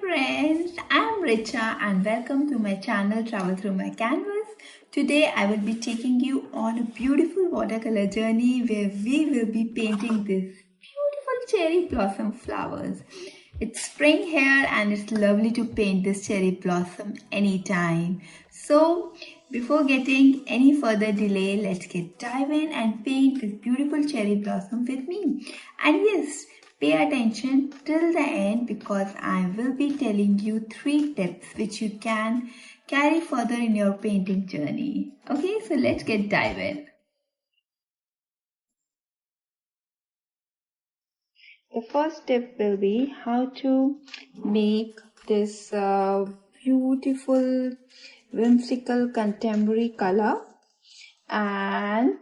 friends, I'm Richa and welcome to my channel Travel Through My Canvas. Today I will be taking you on a beautiful watercolor journey where we will be painting these beautiful cherry blossom flowers. It's spring here and it's lovely to paint this cherry blossom anytime. So before getting any further delay, let's dive in and paint this beautiful cherry blossom with me. And yes, pay attention till the end because I will be telling you 3 tips which you can carry further in your painting journey. Okay, so let's dive in. The first tip will be how to make this beautiful whimsical contemporary color, and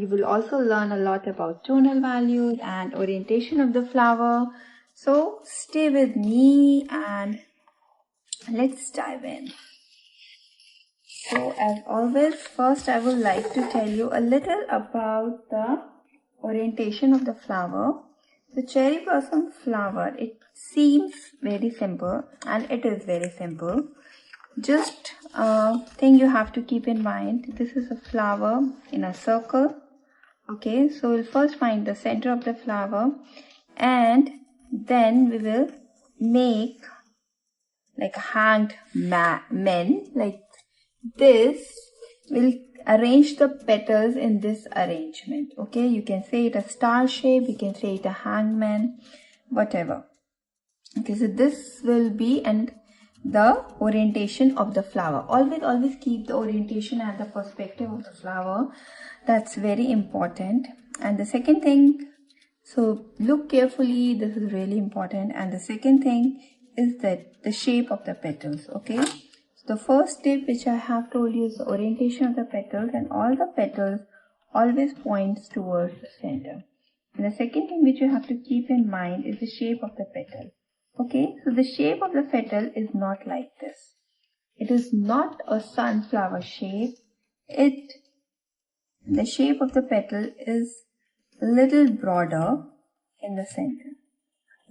you will also learn a lot about tonal values and orientation of the flower. So stay with me and let's dive in. So as always, first I would like to tell you a little about the orientation of the flower. The cherry blossom flower, it seems very simple and it is very simple. Just a thing you have to keep in mind, this is a flower in a circle. Okay, so we'll first find the center of the flower and then we will make like hanged men like this. We'll arrange the petals in this arrangement. Okay, you can say it a star shape, you can say it a hangman, whatever. Okay, so this will be and the orientation of the flower. Always keep the orientation and the perspective of the flower. That's very important. And the second thing, so look carefully, this is really important. And the second thing is that the shape of the petals. Okay, so the first tip which I have told you is the orientation of the petals, and all the petals always points towards the center. And the second thing which you have to keep in mind is the shape of the petal. Okay, so the shape of the petal is not like this. It is not a sunflower shape. The shape of the petal is a little broader in the center,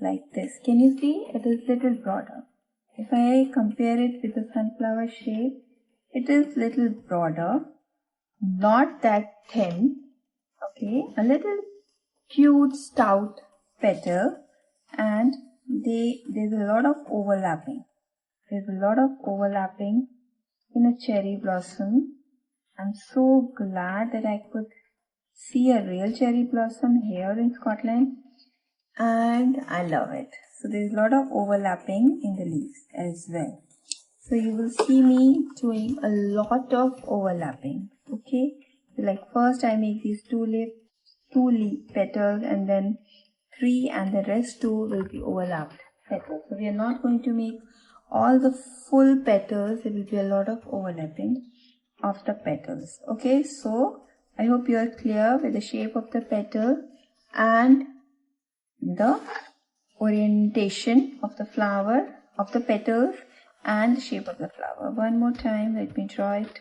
like this. Can you see? It is little broader. If I compare it with the sunflower shape, it is little broader, not that thin. Okay, a little cute stout petal, and there's a lot of overlapping. There's a lot of overlapping in a cherry blossom. I'm so glad that I could see a real cherry blossom here in Scotland, and I love it. So there's a lot of overlapping in the leaves as well. So you will see me doing a lot of overlapping. Okay, so like first I make these two leaf petals, and then 3, and the rest 2 will be overlapped petals. So we are not going to make all the full petals. There will be a lot of overlapping of the petals. Okay, so I hope you are clear with the shape of the petal and the orientation of the flower, of the petals, and the shape of the flower. One more time, let me draw it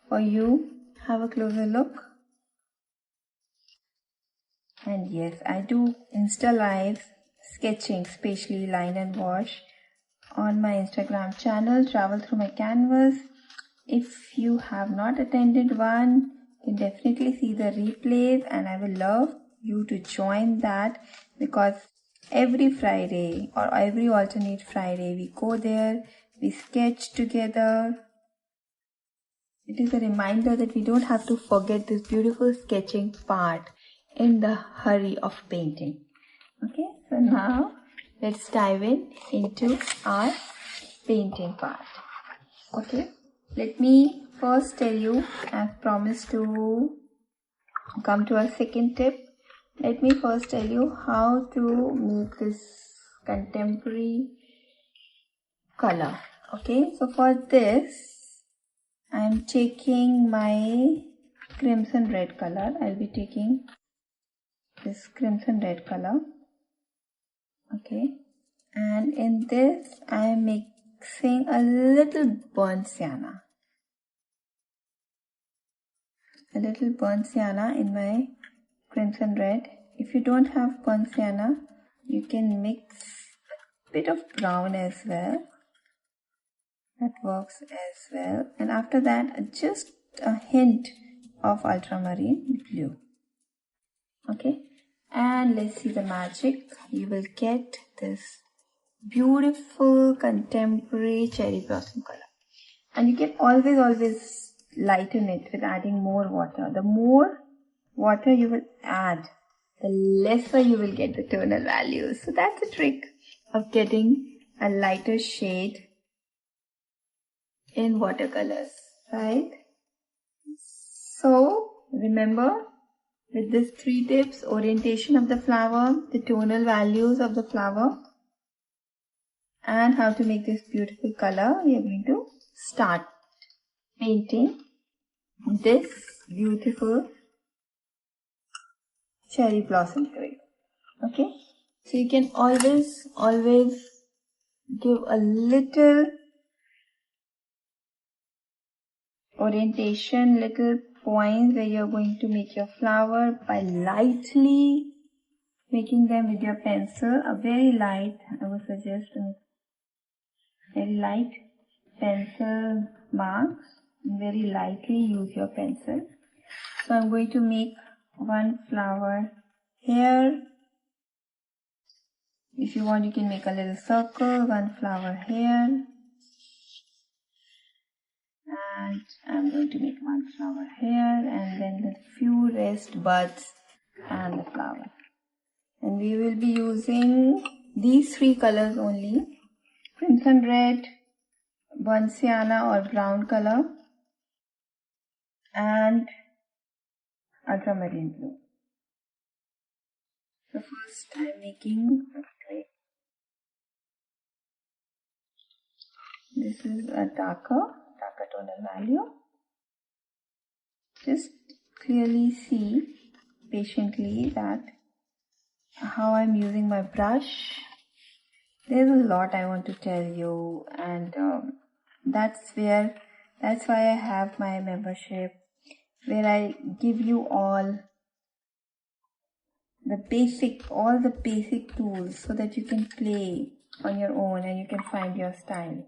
for you. Have a closer look. And yes, I do Insta Live sketching, especially line and wash, on my Instagram channel, Travel Through My Canvas. If you have not attended one, you can definitely see the replays, and I will love you to join that, because every Friday or every alternate Friday we go there, we sketch together. It is a reminder that we don't have to forget this beautiful sketching part in the hurry of painting. Okay, so now let's dive into our painting part. Okay, let me first tell you, as promised to come to our second tip, let me first tell you how to make this contemporary color. Okay, so for this I am taking my crimson red color. I'll be taking this crimson red color. Okay, and in this I am mixing a little burnt sienna. A little burnt sienna in my crimson red. If you don't have burnt sienna, you can mix bit of brown as well. That works as well. And after that, just a hint of ultramarine blue. Okay, and let's see the magic. You will get this beautiful contemporary cherry blossom color. And you can always lighten it with adding more water. The more water you will add, the lesser you will get the tonal values. So that's the trick of getting a lighter shade in watercolors, right? So remember, with these 3 tips: orientation of the flower, the tonal values of the flower, and how to make this beautiful color, we are going to start painting this beautiful cherry blossom tree. Okay, so you can always give a little orientation, little points where you're going to make your flower by lightly making them with your pencil. A very light, I would suggest a very light pencil marks. Very lightly use your pencil. So I'm going to make one flower here. If you want, you can make a little circle, one flower here. And I'm going to make one flower here, and then the few rest buds and the flower. And we will be using these 3 colors only: crimson red, burnt sienna or brown color, and ultramarine blue. So first I'm making, this is a darker tonal value. Just clearly see patiently that how I'm using my brush. There's a lot I want to tell you, and that's why I have my membership, where I give you all the basic tools so that you can play on your own and you can find your style.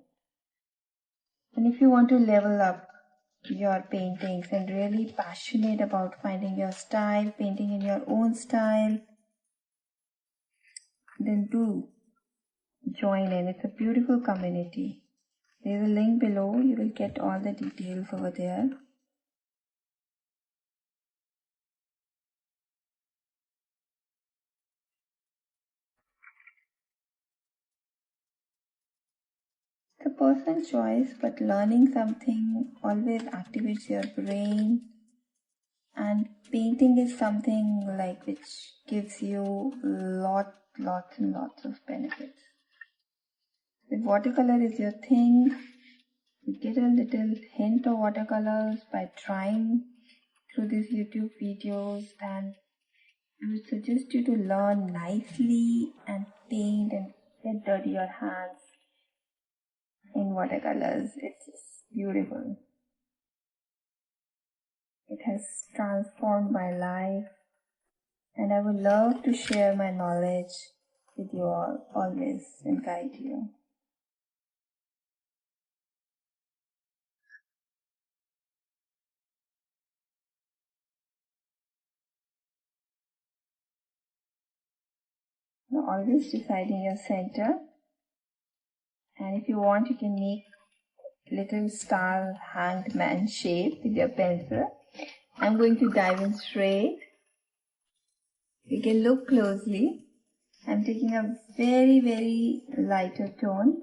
And if you want to level up your paintings and really passionate about finding your style, painting in your own style, then do join in. It's a beautiful community. There's a link below. You will get all the details over there. It's a personal choice, but learning something always activates your brain, and painting is something like which gives you lots and lots of benefits. If watercolor is your thing, you get a little hint of watercolors by trying through these YouTube videos, and I would suggest you to learn nicely and paint and get dirty your hands in watercolors. It's beautiful. It has transformed my life, and I would love to share my knowledge with you all always and guide you. Now always deciding your center, and if you want, you can make little star hanged man shape with your pencil. I'm going to dive in straight. You can look closely. I'm taking a very lighter tone.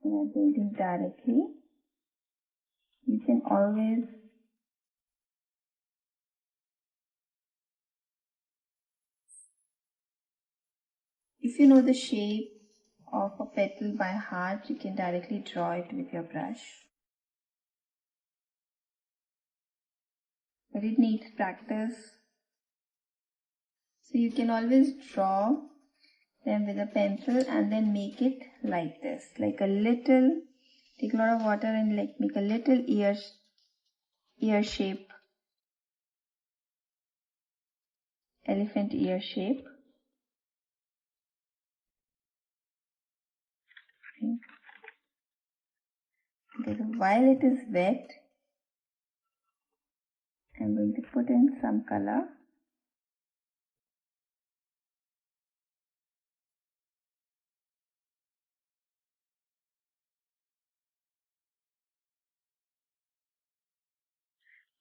And I'm painting directly. You can always if you know the shape of a petal by heart, you can directly draw it with your brush. But it needs practice. So you can always draw them with a pencil and then make it like this. Like a little, take a lot of water and like make a little ear ear shape, elephant ear shape. While it is wet, I'm going to put in some color.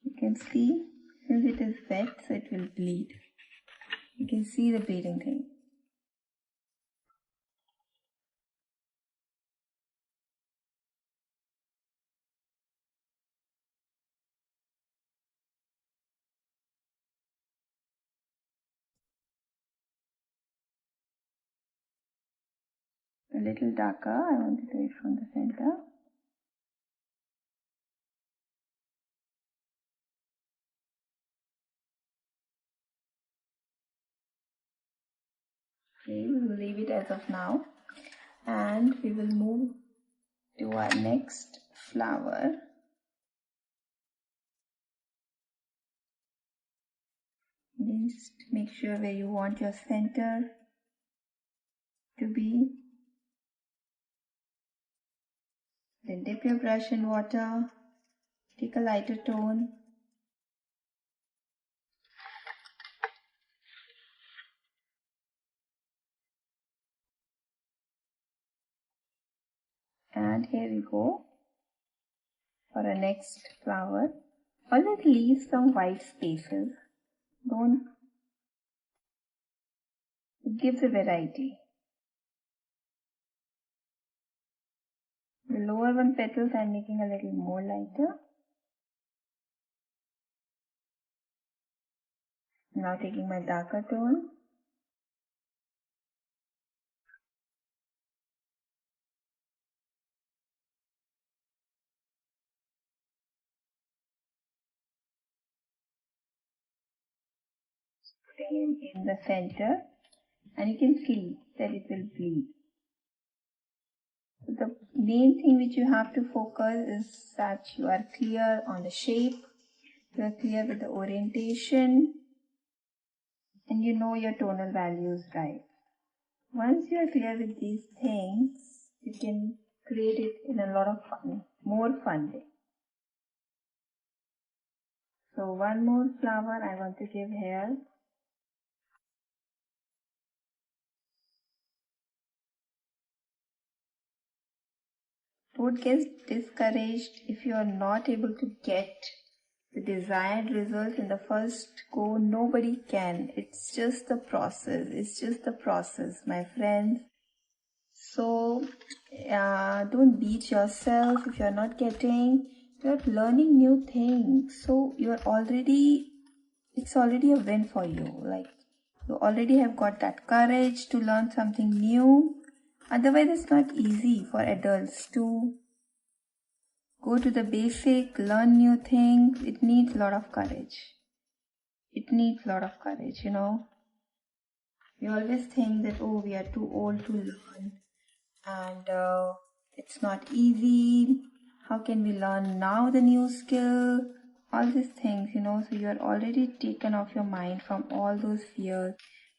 You can see, since it is wet, so it will bleed. You can see the bleeding thing. A little darker, I want to do it from the center. Okay, we will leave it as of now, and we will move to our next flower. Then just make sure where you want your center to be. Then dip your brush in water, take a lighter tone. And here we go for our next flower. Always leave some white spaces. Don't. It gives a variety. The lower one petals I'm making a little more lighter. Now taking my darker tone. Putting in the center. And you can see that it will bleed. So the main thing which you have to focus is that you are clear on the shape. You are clear with the orientation. And you know your tonal values right. Once you are clear with these things, you can create it in a lot of fun, more fun way. So one more flower I want to give here. Don't get discouraged if you are not able to get the desired results in the first go. Nobody can. It's just the process. It's just the process, my friends. So don't beat yourself if you're not getting. You're learning new things. So it's already a win for you. Like you already have got that courage to learn something new. Otherwise, it's not easy for adults to go to the basic, learn new things. It needs a lot of courage. It needs a lot of courage, you know. We always think that, oh, we are too old to learn and it's not easy. How can we learn now the new skill? All these things, you know. So you are already taken off your mind from all those fears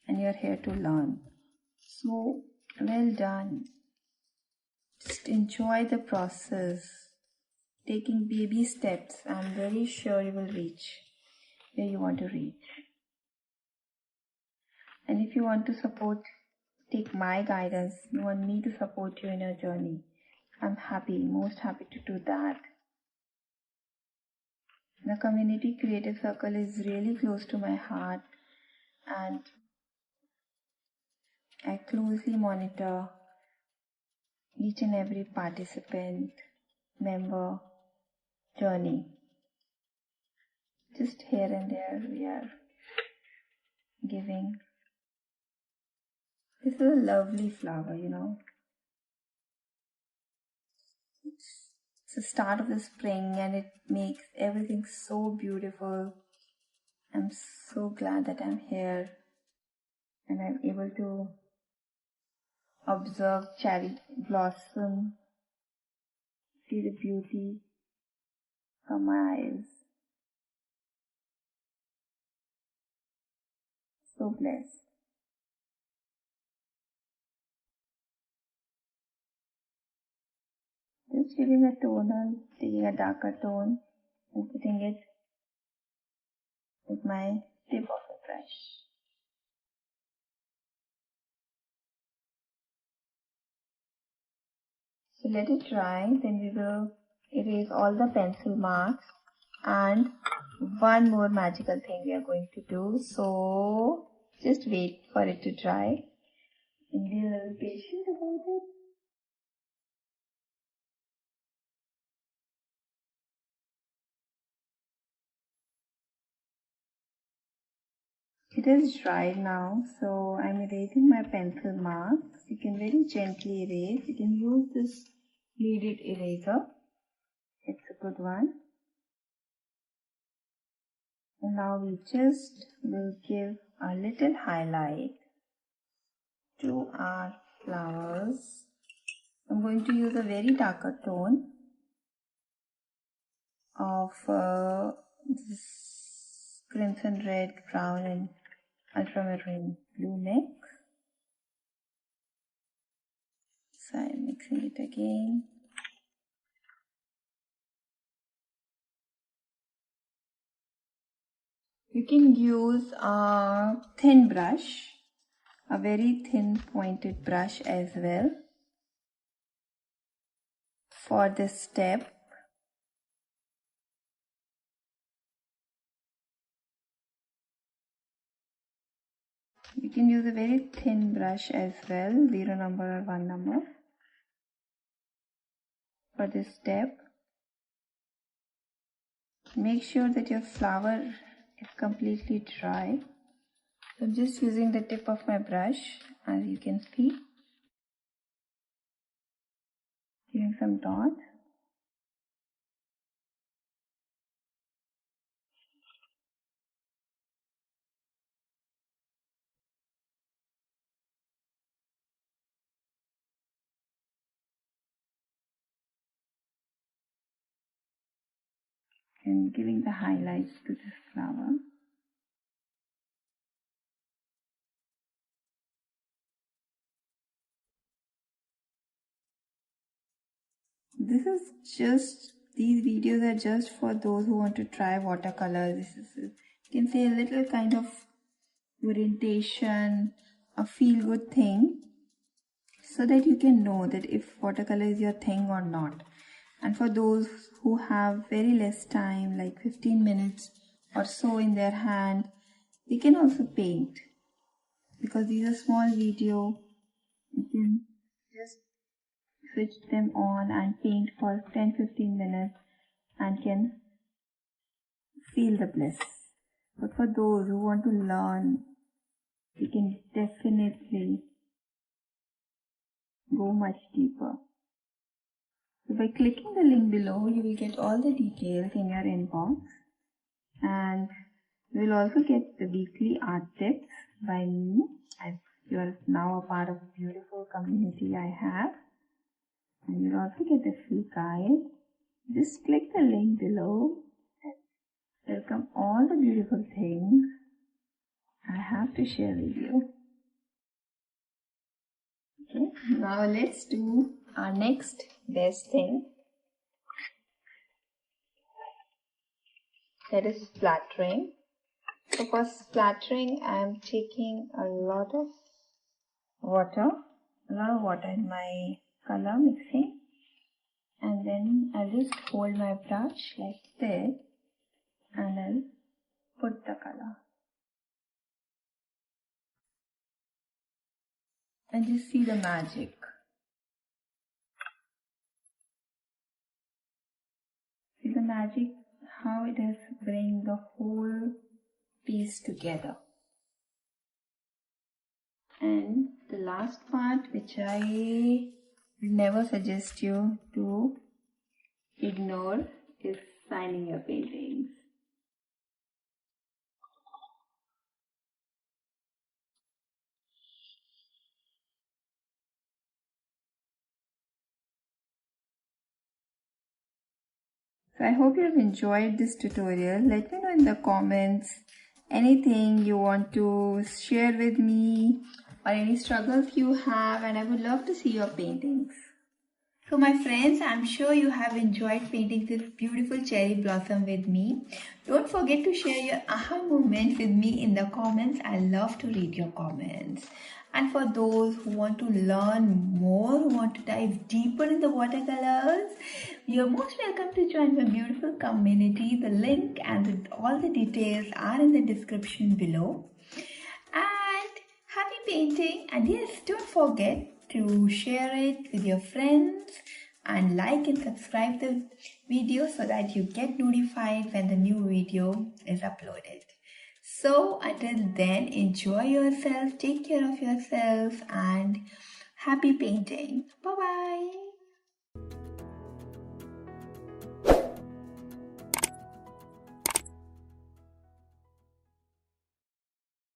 and you're here to learn. So, well done. Just enjoy the process. Taking baby steps, I'm very sure you will reach where you want to reach. And if you want to take my guidance, you want me to support you in your journey, I'm most happy to do that. The community creative circle is really close to my heart and I closely monitor each and every participant, member, journey. Just here and there we are giving. This is a lovely flower, you know. It's the start of the spring and it makes everything so beautiful. I'm so glad that I'm here and I'm able to observe cherry blossom, see the beauty from my eyes. So blessed. Just giving a toner, taking a darker tone and putting it with my tip of the brush. So let it dry, then we will erase all the pencil marks, and one more magical thing we are going to do. So just wait for it to dry and be a little patient about it. It is dried now, so I'm erasing my pencil marks. You can very gently erase. You can use this kneaded eraser. It's a good one. And now we just will give a little highlight to our flowers. I'm going to use a very darker tone of this crimson red, brown and ultramarine blue mix. So I'm mixing it again. You can use a thin brush, a very thin pointed brush as well for this step. You can use a very thin brush as well, 0 number or 1 number for this step. Make sure that your flower is completely dry. So I'm just using the tip of my brush, as you can see, giving some dots. And giving the highlights to this flower. These videos are just for those who want to try watercolors. This is, you can say, a little kind of orientation, a feel-good thing, so that you can know that if watercolor is your thing or not. And for those who have very less time, like 15 minutes or so in their hand, they can also paint. Because these are small video, you can just switch them on and paint for 10-15 minutes and can feel the bliss. But for those who want to learn, you can definitely go much deeper. So by clicking the link below, you will get all the details in your inbox, and you will also get the weekly art tips by me, as you are now a part of a beautiful community I have. And you'll also get a free guide. Just click the link below and there'll come all the beautiful things I have to share with you. Okay, now let's do our next best thing, that is splattering. So for splattering, I am taking a lot of water in my color mixing, and then I'll just hold my brush like this and I'll put the color. And just see the magic. See the magic, how it has bring the whole piece together. And the last part, which I never suggest you to ignore, is signing your paintings. So I hope you have enjoyed this tutorial. Let me know in the comments anything you want to share with me or any struggles you have, and I would love to see your paintings. So my friends, I'm sure you have enjoyed painting this beautiful cherry blossom with me. Don't forget to share your aha moments with me in the comments. I love to read your comments. And for those who want to learn more, who want to dive deeper in the watercolors, you're most welcome to join my beautiful community. The link and all the details are in the description below. And happy painting, and yes, don't forget to share it with your friends and like and subscribe the video so that you get notified when the new video is uploaded. So until then, enjoy yourself, take care of yourself, and happy painting. Bye bye.